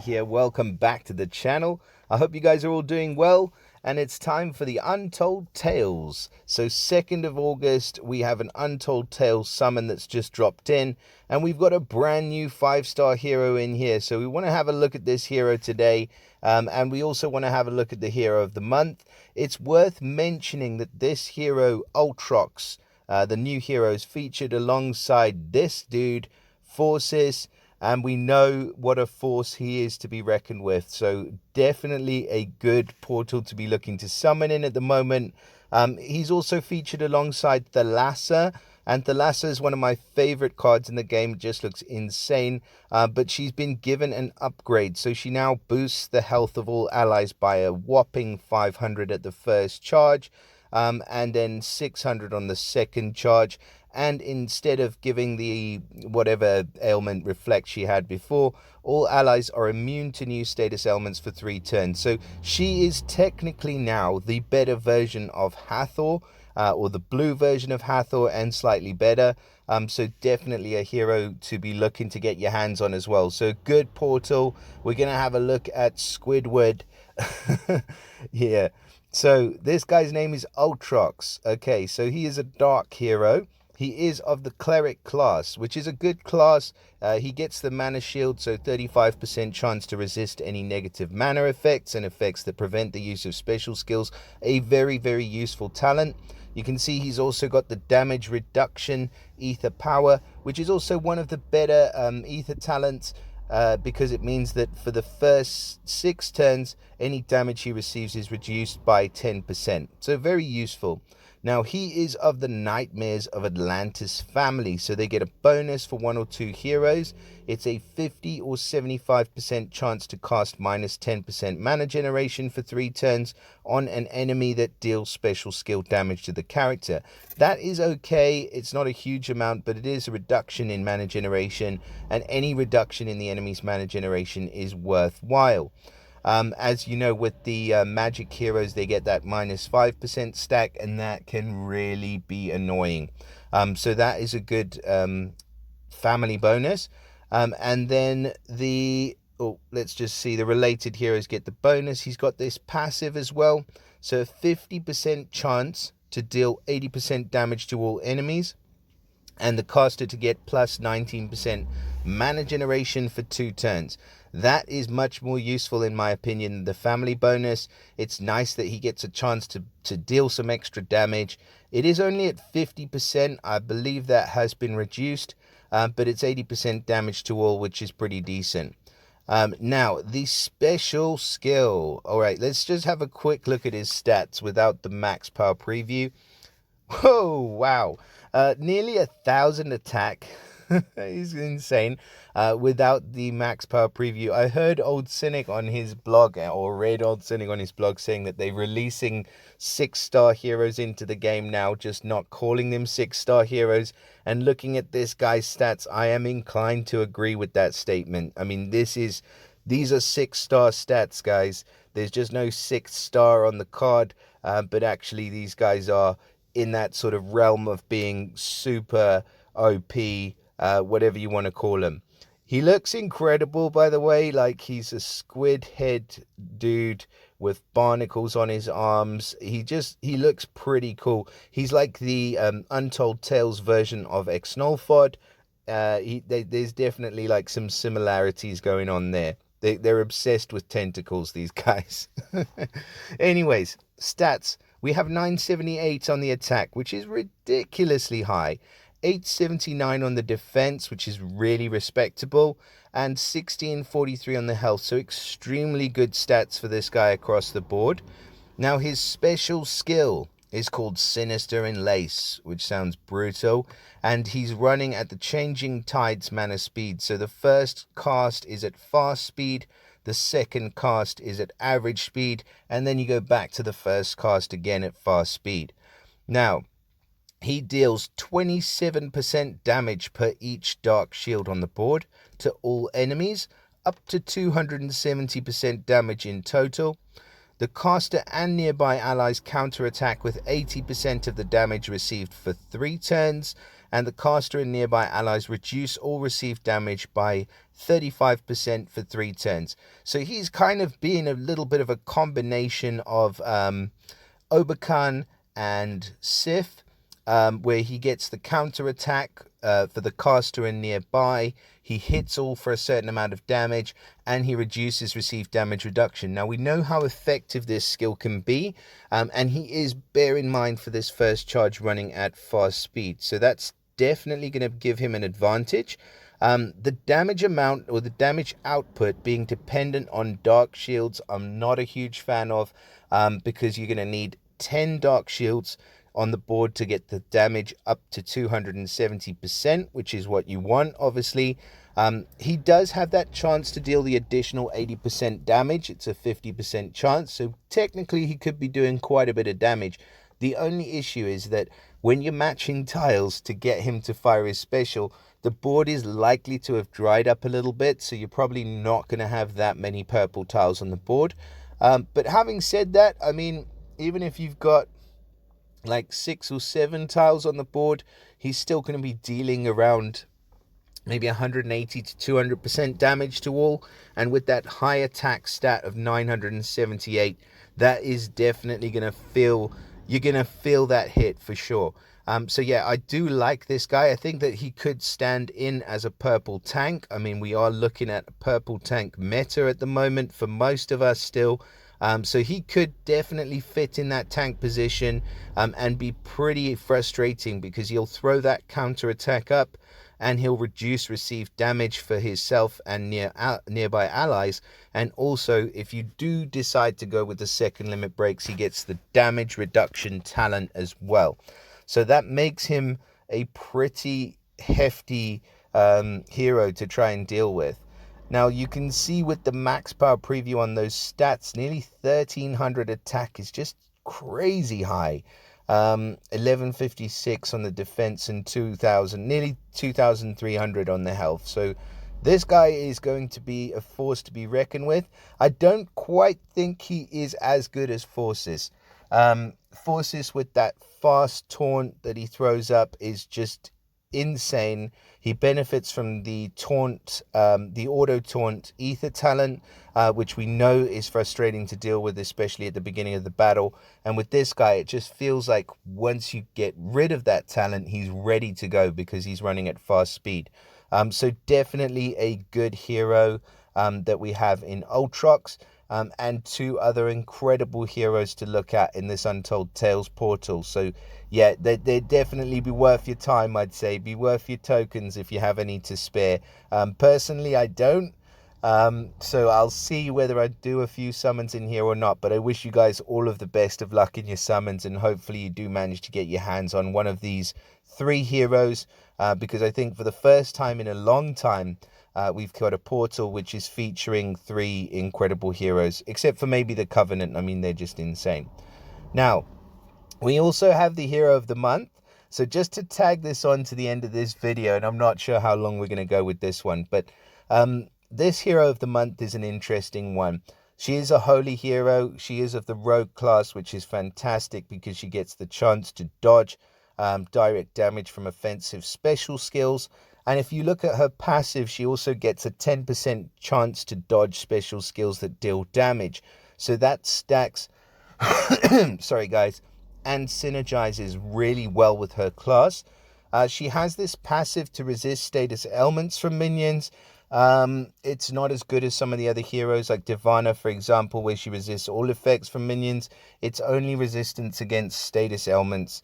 here. Welcome back to the channel. I hope you guys are all doing well, and it's time for the Untold Tales. So 2nd of August, we have an Untold Tales summon that's just dropped in, and we've got a brand new 5-star hero in here. So we want to have a look at this hero today, and we also want to have a look at the hero of the month. It's worth mentioning that this hero, Ultrox, the new hero, is featured alongside this dude, Forces, and we know what a force he is to be reckoned with. So definitely a good portal to be looking to summon in at the moment. He's also featured alongside Thalassa, and Thalassa is one of my favorite cards in the game. It just looks insane, but she's been given an upgrade, so she now boosts the health of all allies by a whopping 500 at the first charge, and then 600 on the second charge. And instead of giving the whatever ailment reflect she had before, all allies are immune to new status ailments for 3 turns. So she is technically now the better version of Hathor, or the blue version of Hathor, and slightly better. So definitely a hero to be looking to get your hands on as well. So good portal. We're going to have a look at Squidward. Yeah. So this guy's name is Ultrox. Okay, so he is a dark hero. He is of the cleric class, which is a good class. He gets the mana shield, so 35% chance to resist any negative mana effects and effects that prevent the use of special skills. A very, very useful talent. You can see he's also got the damage reduction Ithar power, which is also one of the better Ithar talents, because it means that for the first 6 turns, any damage he receives is reduced by 10%. So very useful. Now, he is of the Nightmares of Atlantis family, so they get a bonus for 1 or 2 heroes. It's a 50 or 75% chance to cast minus 10% mana generation for 3 turns on an enemy that deals special skill damage to the character. That is okay. It's not a huge amount, but it is a reduction in mana generation, and any reduction in the enemy's mana generation is worthwhile. As you know, with the magic heroes, they get that minus 5% stack, and that can really be annoying. So that is a good family bonus. And then let's just see, the related heroes get the bonus. He's got this passive as well. So a 50% chance to deal 80% damage to all enemies, and the caster to get plus 19% mana generation for 2 turns. That is much more useful, in my opinion, than the family bonus. It's nice that he gets a chance to deal some extra damage. It is only at 50%. I believe that has been reduced, but it's 80% damage to all, which is pretty decent. Now, the special skill. All right, let's just have a quick look at his stats without the max power preview. Whoa, wow. Nearly 1,000 attack. He's insane. Without the max power preview. I heard Old Cynic on his blog, or read Old Cynic on his blog, saying that they're releasing 6-star heroes into the game now, just not calling them 6-star heroes. And looking at this guy's stats, I am inclined to agree with that statement. I mean, these are 6-star stats, guys. There's just no 6th star on the card, but actually these guys are in that sort of realm of being super OP, whatever you want to call him. He looks incredible, by the way. Like, he's a squid head dude with barnacles on his arms. He looks pretty cool. He's like the Untold Tales version of Exnolfod. There's definitely like some similarities going on there. They're obsessed with tentacles, these guys. Anyways, stats. We have 978 on the attack, which is ridiculously high. 879 on the defense, which is really respectable, and 1643 on the health. So extremely good stats for this guy across the board. Now, his special skill is called Sinister Enlace, which sounds brutal, and he's running at the Changing Tides mana speed. So the first cast is at fast speed, the second cast is at average speed, and then you go back to the first cast again at fast speed. Now, he deals 27% damage per each dark shield on the board to all enemies, up to 270% damage in total. The caster and nearby allies counterattack with 80% of the damage received for 3 turns, and the caster and nearby allies reduce all received damage by 35% for 3 turns. So he's kind of being a little bit of a combination of Obakan and Sif, where he gets the counter attack for the caster and nearby. He hits all for a certain amount of damage, and he reduces received damage reduction. Now, we know how effective this skill can be, and he is, bear in mind, for this first charge running at fast speed. So that's definitely going to give him an advantage. The damage amount or the damage output being dependent on dark shields, I'm not a huge fan of, because you're going to need 10 dark shields on the board to get the damage up to 270%, which is what you want, obviously. He does have that chance to deal the additional 80% damage. It's a 50% chance, so technically he could be doing quite a bit of damage. The only issue is that when you're matching tiles to get him to fire his special, the board is likely to have dried up a little bit, so you're probably not going to have that many purple tiles on the board. But having said that, I mean, even if you've got like 6 or 7 tiles on the board, he's still going to be dealing around maybe 180 to 200% damage to all, and with that high attack stat of 978, that is definitely going to feel, you're going to feel that hit for sure. So yeah, I do like this guy. I think that he could stand in as a purple tank. I mean, we are looking at a purple tank meta at the moment for most of us still. So he could definitely fit in that tank position, and be pretty frustrating, because he'll throw that counter attack up and he'll reduce received damage for himself and nearby allies. And also, if you do decide to go with the second limit breaks, he gets the damage reduction talent as well. So that makes him a pretty hefty hero to try and deal with. Now, you can see with the max power preview on those stats, nearly 1300 attack is just crazy high. 1156 on the defense and 2000, nearly 2300 on the health. So this guy is going to be a force to be reckoned with. I don't quite think he is as good as Forces. Forces with that fast taunt that he throws up is just insane. He benefits from the taunt, the auto taunt Ithar talent, which we know is frustrating to deal with, especially at the beginning of the battle. And with this guy, it just feels like once you get rid of that talent, he's ready to go because he's running at fast speed. So definitely a good hero that we have in Ultrox. And 2 other incredible heroes to look at in this Untold Tales portal. So yeah, they'd definitely be worth your time, I'd say. Be worth your tokens if you have any to spare. Personally, I don't. So I'll see whether I do a few summons in here or not. But I wish you guys all of the best of luck in your summons, and hopefully you do manage to get your hands on one of these 3 heroes. Because I think for the first time in a long time, we've got a portal which is featuring 3 incredible heroes, except for maybe the Covenant. I mean, they're just insane. Now, we also have the Hero of the Month. So just to tag this on to the end of this video, and I'm not sure how long we're going to go with this one, but this Hero of the Month is an interesting one. She is a holy hero. She is of the rogue class, which is fantastic because she gets the chance to dodge direct damage from offensive special skills. And if you look at her passive, she also gets a 10% chance to dodge special skills that deal damage. So that stacks, sorry guys, and synergizes really well with her class. She has this passive to resist status ailments from minions. It's not as good as some of the other heroes like Divana, for example, where she resists all effects from minions. It's only resistance against status ailments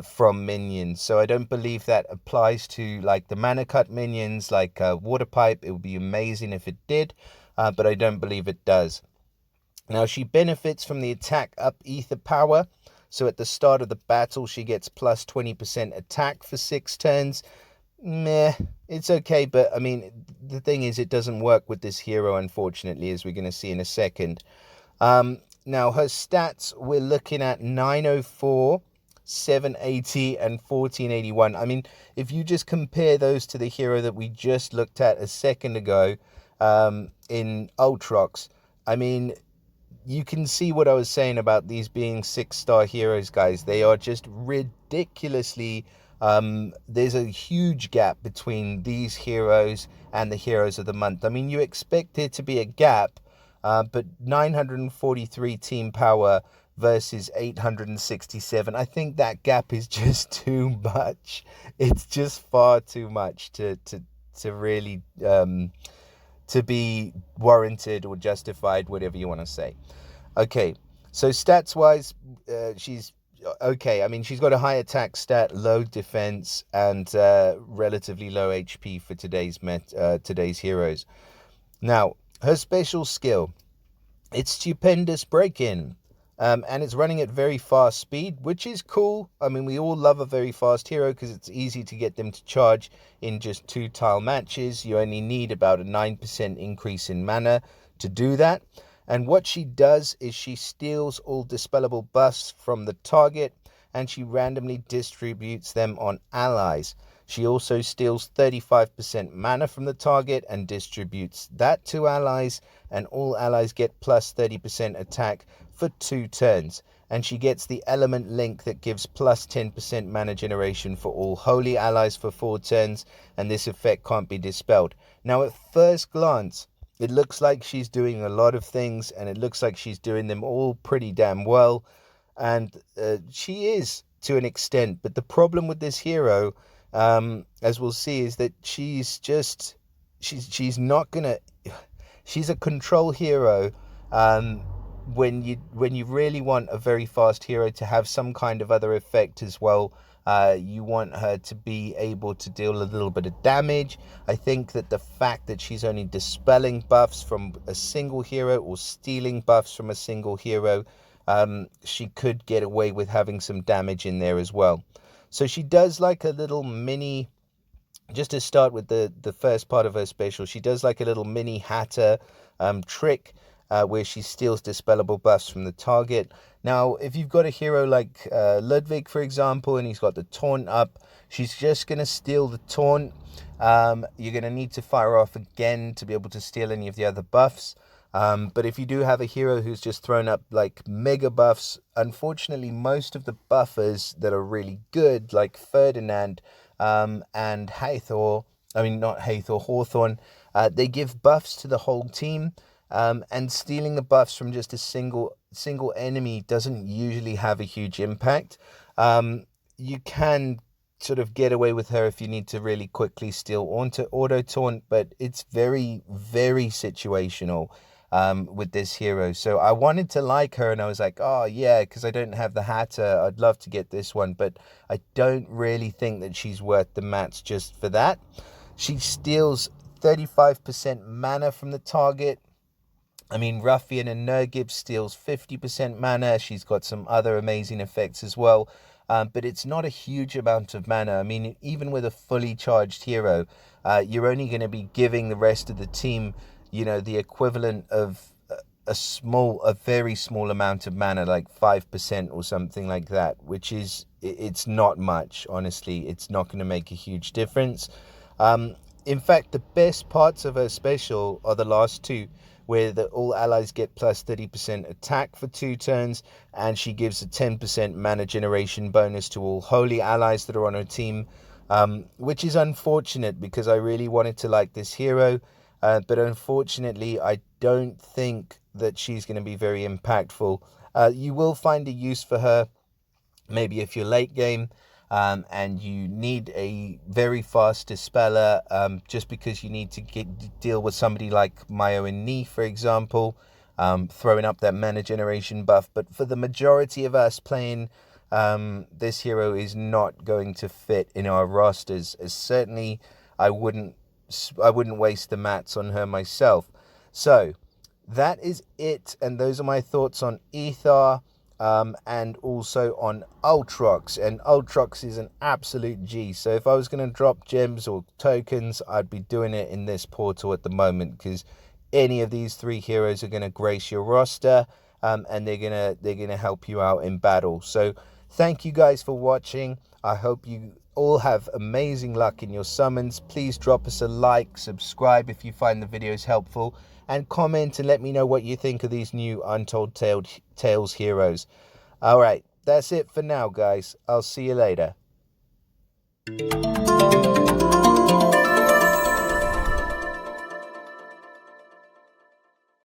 from minions. So I don't believe that applies to like the mana cut minions like Water Pipe. It would be amazing if it did, but I don't believe it does. Now, she benefits from the attack up Ithar power. So at the start of the battle, she gets plus 20% attack for 6 turns. Meh, it's okay, but I mean, the thing is, it doesn't work with this hero, unfortunately, as we're going to see in a second. Now, her stats, we're looking at 904, 780, and 1481. I mean, if you just compare those to the hero that we just looked at a second ago in Ultrox, I mean, you can see what I was saying about these being 6-star heroes, guys. They are just ridiculously. There's a huge gap between these heroes and the heroes of the month. I mean, you expect there to be a gap, but 943 team power versus 867. I think that gap is just too much. It's just far too much to really to be warranted or justified, whatever you want to say. Okay, so stats wise, she's okay. I mean, she's got a high attack stat, low defense, and relatively low HP for today's heroes. Now, her special skill, it's stupendous break-in. And it's running at very fast speed, which is cool. I mean, we all love a very fast hero because it's easy to get them to charge in just 2-tile matches. You only need about a 9% increase in mana to do that. And what she does is she steals all dispellable buffs from the target and she randomly distributes them on allies. She also steals 35% mana from the target and distributes that to allies, and all allies get plus 30% attack for 2 turns. And she gets the element link that gives plus 10% mana generation for all holy allies for 4 turns, and this effect can't be dispelled. Now, at first glance, it looks like she's doing a lot of things, and it looks like she's doing them all pretty damn well. And she is to an extent, but the problem with this hero, as we'll see, is that she's not gonna. She's a control hero. When you really want a very fast hero to have some kind of other effect as well, you want her to be able to deal a little bit of damage. I think that the fact that she's only dispelling buffs from a single hero or stealing buffs from a single hero, she could get away with having some damage in there as well. So she does like a little mini, just to start with the first part of her special, she does like a little mini Hatter trick where she steals dispellable buffs from the target. Now, if you've got a hero like Ludwig, for example, and he's got the taunt up, she's just going to steal the taunt. You're going to need to fire off again to be able to steal any of the other buffs. But if you do have a hero who's just thrown up like mega buffs, unfortunately, most of the buffers that are really good, like Ferdinand and Hathor, not Hathor, Hawthorne, they give buffs to the whole team. And stealing the buffs from just a single enemy doesn't usually have a huge impact. You can sort of get away with her if you need to really quickly steal auto taunt, but it's very, very situational with this hero. So I wanted to like her, and I was like, oh yeah, because I don't have the Hatter, I'd love to get this one, but I don't really think that she's worth the mats just for that. She steals 35% mana from the target. I mean, Ruffian and Nurgib steals 50% mana. She's got some other amazing effects as well. But it's not a huge amount of mana. I mean, even with a fully charged hero, you're only going to be giving the rest of the team, the equivalent of a very small amount of mana, like 5% or something like that, which is, it's not much, honestly. It's not going to make a huge difference. In fact, the best parts of her special are the last two, where all allies get plus 30% attack for 2 turns, and she gives a 10% mana generation bonus to all holy allies that are on her team, which is unfortunate because I really wanted to like this hero, but unfortunately I don't think that she's going to be very impactful. You will find a use for her, maybe if you're late game, and you need a very fast dispeller, just because you need to deal with somebody like Mayo and Ni, for example, throwing up that mana generation buff. But for the majority of us playing, this hero is not going to fit in our rosters, as certainly I wouldn't waste the mats on her myself. So that is it, and those are my thoughts on Ithar. And also on Ultrox, and Ultrox is an absolute G. So if I was going to drop gems or tokens, I'd be doing it in this portal at the moment, because any of these 3 heroes are going to grace your roster, and they're gonna help you out in battle. So Thank you guys for watching. I hope you all have amazing luck in your summons. Please drop us a like, subscribe if you find the videos helpful, and comment and let me know what you think of these new Untold Tales heroes. Alright, that's it for now, guys. I'll see you later.